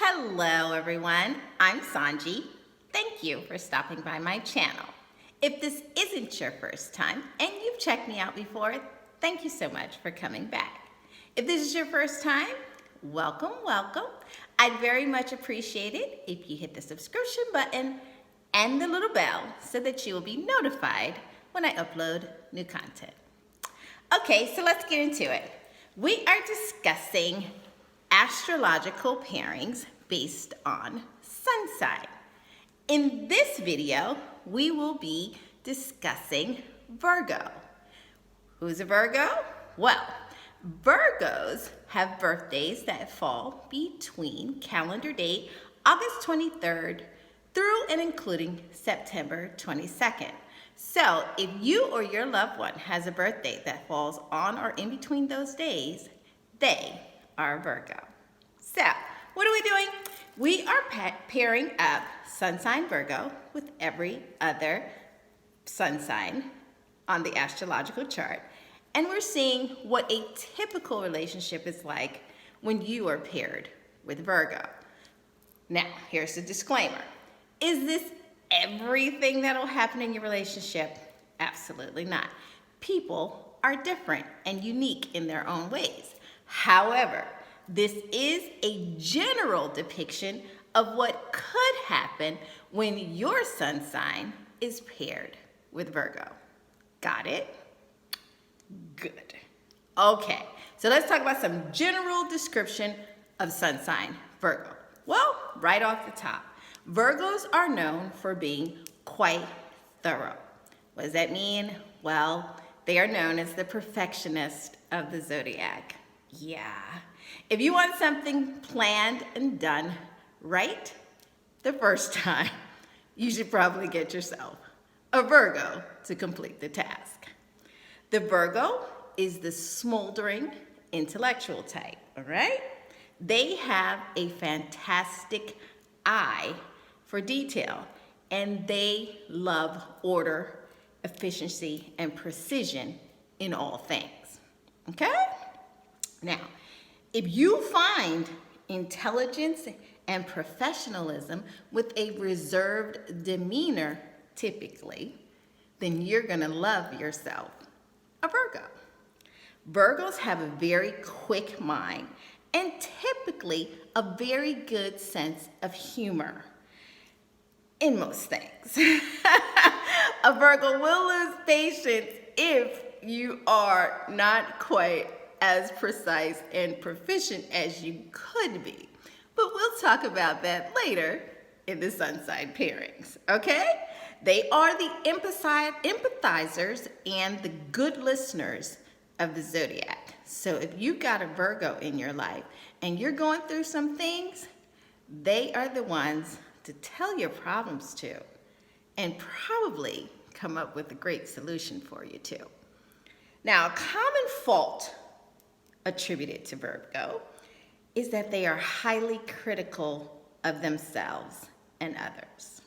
Hello everyone, I'm Sanji. Thank you for stopping by my channel. If this isn't your first time and you've checked me out before, thank you so much for coming back. If this is your first time, welcome. I'd very much appreciate it if you hit the subscription button and the little bell so that you will be notified when I upload new content. Okay, so let's get into it. We are discussing astrological pairings based on sun sign. In this video, we will be discussing Virgo. Who's a Virgo? Well, Virgos have birthdays that fall between calendar date August 23rd through and including September 22nd. So if you or your loved one has a birthday that falls on or in between those days, they are Virgo. So what are we doing? We are pairing up sun sign Virgo with every other sun sign on the astrological chart. And we're seeing what a typical relationship is like when you are paired with Virgo. Now, here's the disclaimer. Is this everything that'll happen in your relationship? Absolutely not. People are different and unique in their own ways. However, this is a general depiction of what could happen when your sun sign is paired with Virgo. Got it? Good. Okay, so let's talk about some general description of sun sign Virgo. Well, right off the top, Virgos are known for being quite thorough. What does that mean? Well, they are known as the perfectionist of the zodiac. Yeah. If you want something planned and done right the first time, you should probably get yourself a Virgo to complete the task. The Virgo is the smoldering intellectual type, all right? They have a fantastic eye for detail, and they love order, efficiency, and precision in all things, okay? Now, if you find intelligence and professionalism with a reserved demeanor, typically, then you're gonna love yourself a Virgo. Virgos have a very quick mind and typically a very good sense of humor in most things. A Virgo will lose patience if you are not quite as precise and proficient as you could be. But we'll talk about that later in the sun sign pairings, okay? They are the empathizers and the good listeners of the zodiac. So if you got a Virgo in your life and you're going through some things, they are the ones to tell your problems to and probably come up with a great solution for you too. Now, a common fault attributed to Virgo is that they are highly critical of themselves and others.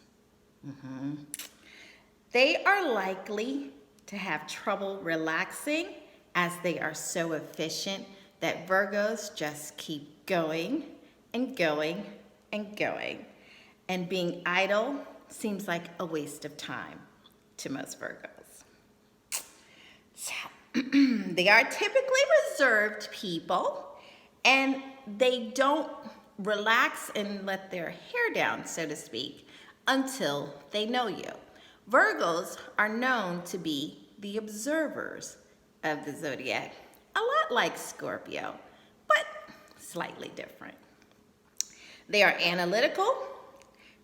They are likely to have trouble relaxing as they are so efficient that Virgos just keep going and going and going. And being idle seems like a waste of time to most Virgos. So, they are typically reserved people, and they don't relax and let their hair down, so to speak, until they know you. Virgos are known to be the observers of the zodiac, a lot like Scorpio, but slightly different. They are analytical,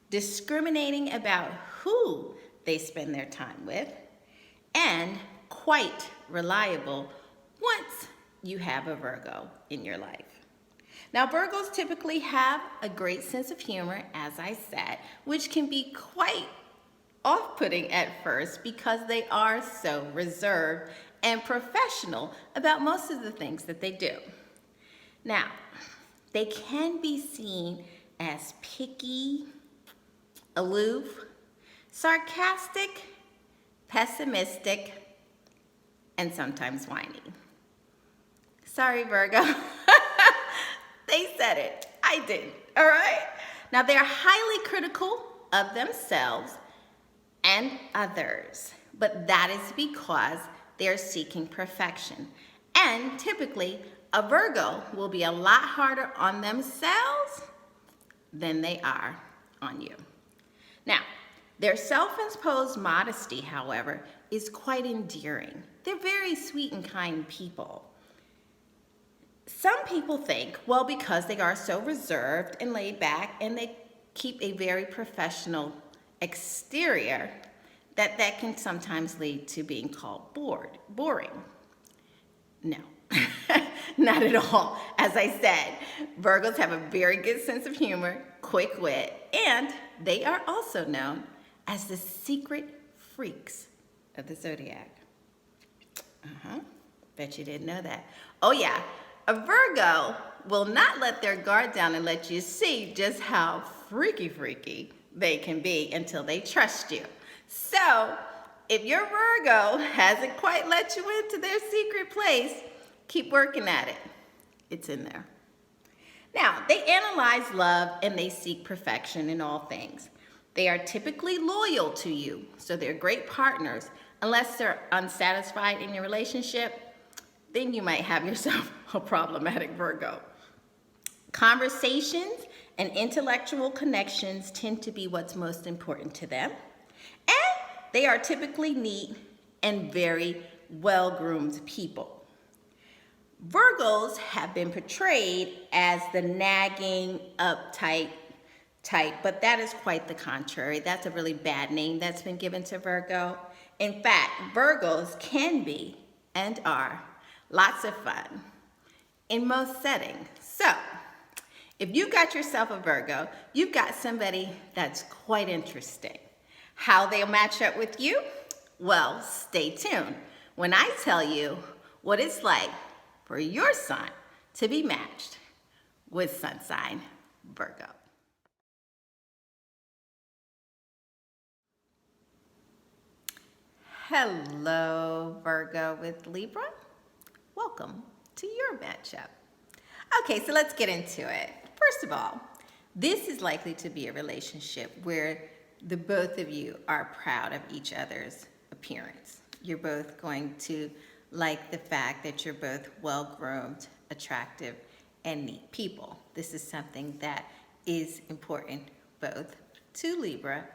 discriminating about who they spend their time with, and quite reliable once you have a Virgo in your life. Now, Virgos typically have a great sense of humor, as I said, which can be quite off-putting at first because they are so reserved and professional about most of the things that they do. Now, they can be seen as picky, aloof, sarcastic, pessimistic, and sometimes whiny. Sorry, Virgo. They said it. I I didn't, all right? Now, they're highly critical of themselves and others, but that is because they're seeking perfection. And typically, a Virgo will be a lot harder on themselves than they are on you. Now, their self-imposed modesty, however, is quite endearing. They're very sweet and kind people. Some people think, well, because they are so reserved and laid back and they keep a very professional exterior, that can sometimes lead to being called boring. No, not at all. As I said, Virgos have a very good sense of humor, quick wit, and they are also known as the secret freaks of the zodiac. Bet you didn't know that. Oh yeah, a Virgo will not let their guard down and let you see just how freaky they can be until they trust you. So, if your Virgo hasn't quite let you into their secret place, keep working at it. It's in there. Now, they analyze love and they seek perfection in all things. They are typically loyal to you, so they're great partners. Unless they're unsatisfied in your relationship, then you might have yourself a problematic Virgo. Conversations and intellectual connections tend to be what's most important to them. And they are typically neat and very well-groomed people. Virgos have been portrayed as the nagging, uptight type, but that is quite the contrary. That's a really bad name that's been given to Virgo. In fact, Virgos can be and are lots of fun in most settings. So, if you got yourself a Virgo, you've got somebody that's quite interesting. How they'll match up with you? Well, stay tuned when I tell you what it's like for your sign to be matched with sun sign Virgo. Hello, Virgo with Libra. Welcome to your matchup. Okay, so let's get into it. First of all, this is likely to be a relationship where the both of you are proud of each other's appearance. You're both going to like the fact that you're both well-groomed, attractive, and neat people. This is something that is important both to Libra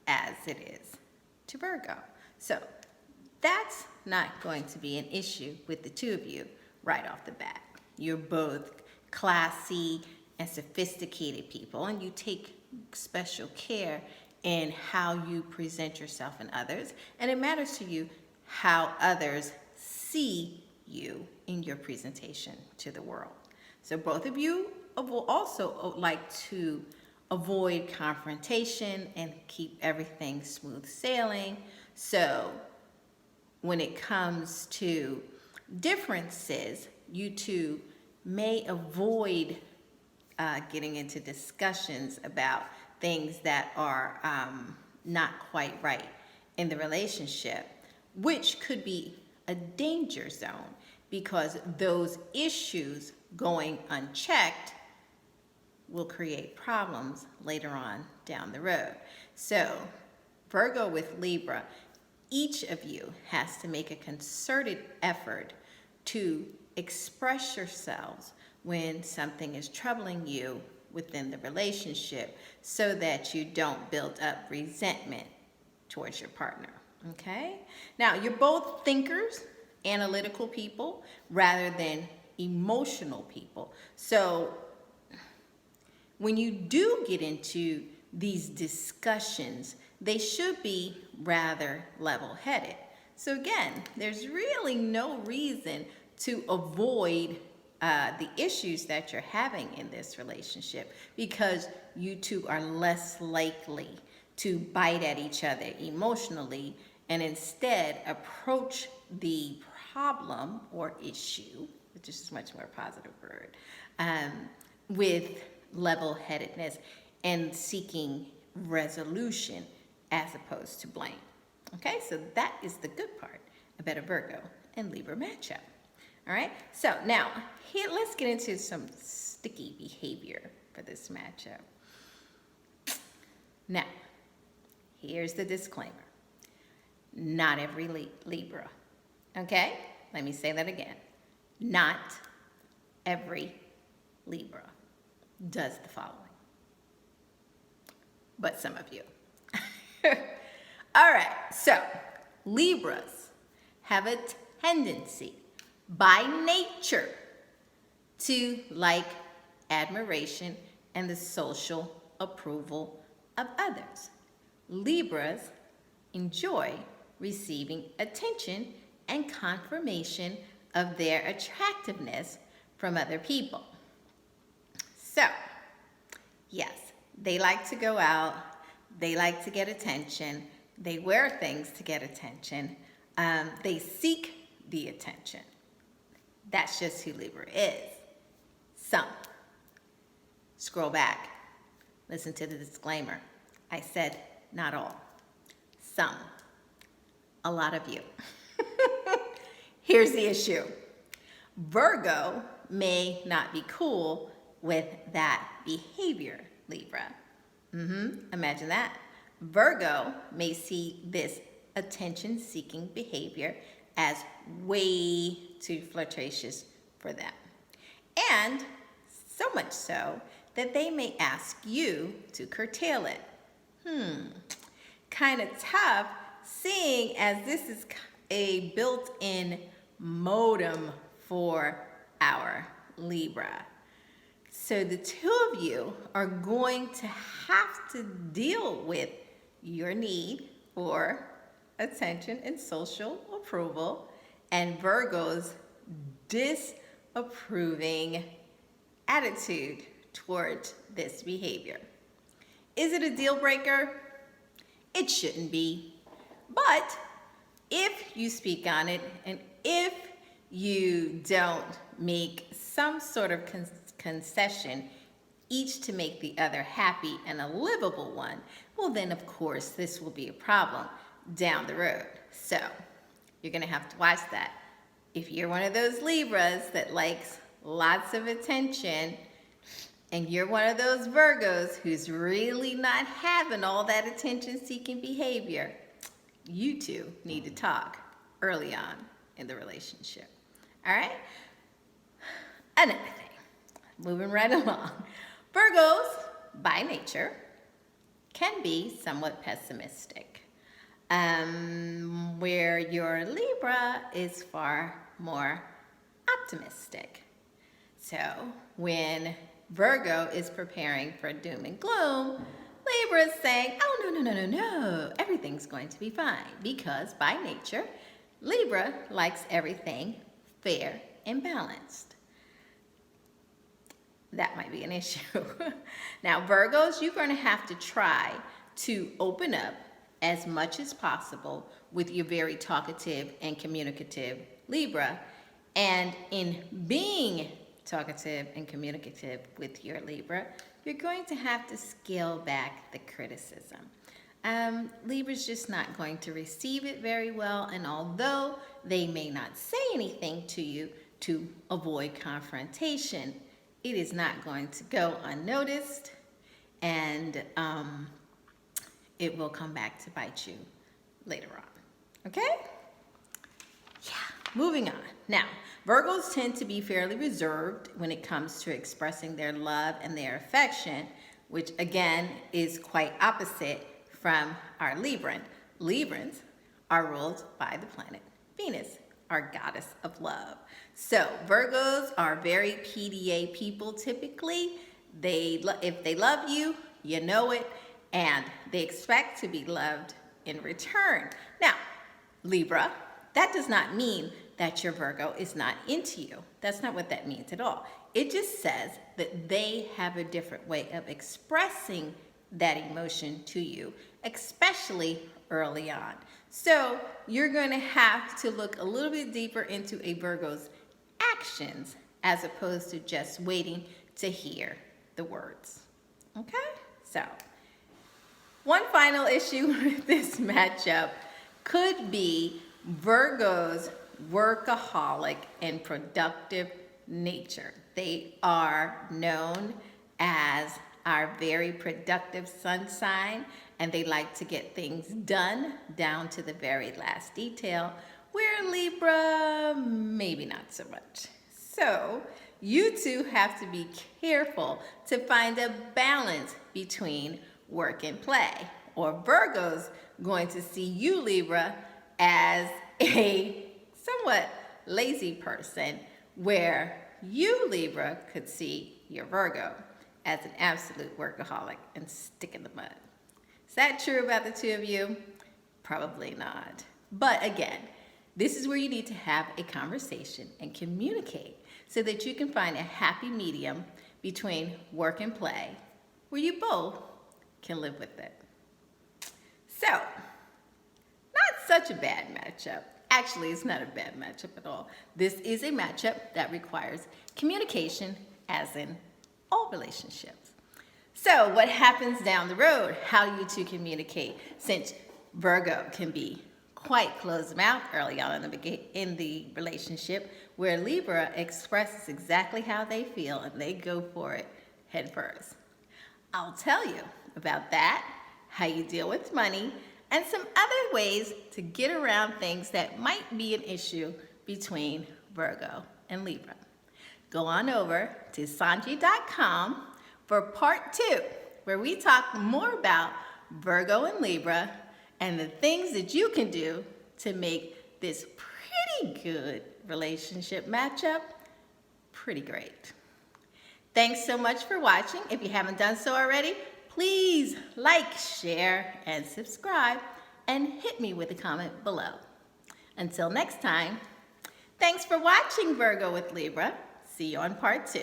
as it is to Virgo. So that's not going to be an issue with the two of you right off the bat. You're both classy and sophisticated people, and you take special care in how you present yourself and others, and it matters to you how others see you in your presentation to the world. So both of you will also like to avoid confrontation and keep everything smooth sailing. So when it comes to differences, you two may avoid getting into discussions about things that are not quite right in the relationship, which could be a danger zone because those issues going unchecked will create problems later on down the road. So, Virgo with Libra, each of you has to make a concerted effort to express yourselves when something is troubling you within the relationship so that you don't build up resentment towards your partner, okay? Now, you're both thinkers, analytical people, rather than emotional people. So when you do get into these discussions, they should be rather level-headed. So again, there's really no reason to avoid the issues that you're having in this relationship because you two are less likely to bite at each other emotionally and instead approach the problem or issue, which is a much more positive word, with level-headedness and seeking resolution as opposed to blame. Okay, so that is the good part about a Virgo and Libra matchup. All right, so now here let's get into some sticky behavior for this matchup. Now, here's the disclaimer. Not every Libra, okay? Let me say that again. Not every Libra does the following, but some of you. All right, so Libras have a tendency by nature to like admiration and the social approval of others. Libras enjoy receiving attention and confirmation of their attractiveness from other people. So, yes, they like to go out, they like to get attention, they wear things to get attention, they seek the attention. That's just who Libra is. Some. Scroll back. Listen to the disclaimer. I said not all. Some. A lot of you. Here's the issue. Virgo may not be cool with that behavior, Libra. Imagine that. Virgo may see this attention-seeking behavior as way too flirtatious for them. And so much so that they may ask you to curtail it. Kind of tough, seeing as this is a built-in modem for our Libra. So the two of you are going to have to deal with your need for attention and social approval and Virgo's disapproving attitude towards this behavior. Is it a deal breaker? It shouldn't be. But if you speak on it and if you don't make some sort of concession, each to make the other happy and a livable one, well then of course this will be a problem down the road. So you're gonna have to watch that. If you're one of those Libras that likes lots of attention and you're one of those Virgos who's really not having all that attention-seeking behavior, you two need to talk early on in the relationship. All right? Another thing, moving right along. Virgos, by nature, can be somewhat pessimistic, where your Libra is far more optimistic. So when Virgo is preparing for doom and gloom, Libra is saying, oh, no, everything's going to be fine, because by nature, Libra likes everything fair and balanced. That might be an issue. Now, Virgos, you're going to have to try to open up as much as possible with your very talkative and communicative Libra. And in being talkative and communicative with your Libra, you're going to have to scale back the criticism. Libra's just not going to receive it very well, and although they may not say anything to you to avoid confrontation, it is not going to go unnoticed, and it will come back to bite you later on. Okay? Yeah, moving on. Now, Virgos tend to be fairly reserved when it comes to expressing their love and their affection, which again is quite opposite from our Libran. Librans are ruled by the planet Venus, our goddess of love. So Virgos are very PDA people typically. If they love you, you know it, and they expect to be loved in return. Now, Libra, that does not mean that your Virgo is not into you. That's not what that means at all. It just says that they have a different way of expressing that emotion to you, especially early on. So you're going to have to look a little bit deeper into a Virgo's actions as opposed to just waiting to hear the words. Okay? So one final issue with this matchup could be Virgo's workaholic and productive nature. They are known as our very productive sun sign, and they like to get things done down to the very last detail, where Libra, maybe not so much. So you two have to be careful to find a balance between work and play, or Virgo's going to see you, Libra, as a somewhat lazy person, where you, Libra, could see your Virgo as an absolute workaholic and stick in the mud. Is that true about the two of you? Probably not. But again, this is where you need to have a conversation and communicate so that you can find a happy medium between work and play, where you both can live with it. So, not such a bad matchup. Actually, it's not a bad matchup at all. This is a matchup that requires communication, as in all relationships. So what happens down the road? How you two communicate, since Virgo can be quite closed mouth early on in the relationship, where Libra expresses exactly how they feel and they go for it head first. I'll tell you about that, how you deal with money, and some other ways to get around things that might be an issue between Virgo and Libra. Go on over to sanji.com for part 2, where we talk more about Virgo and Libra and the things that you can do to make this pretty good relationship matchup pretty great. Thanks so much for watching. If you haven't done so already, please like, share, and subscribe, and hit me with a comment below. Until next time, thanks for watching Virgo with Libra. See you on part 2.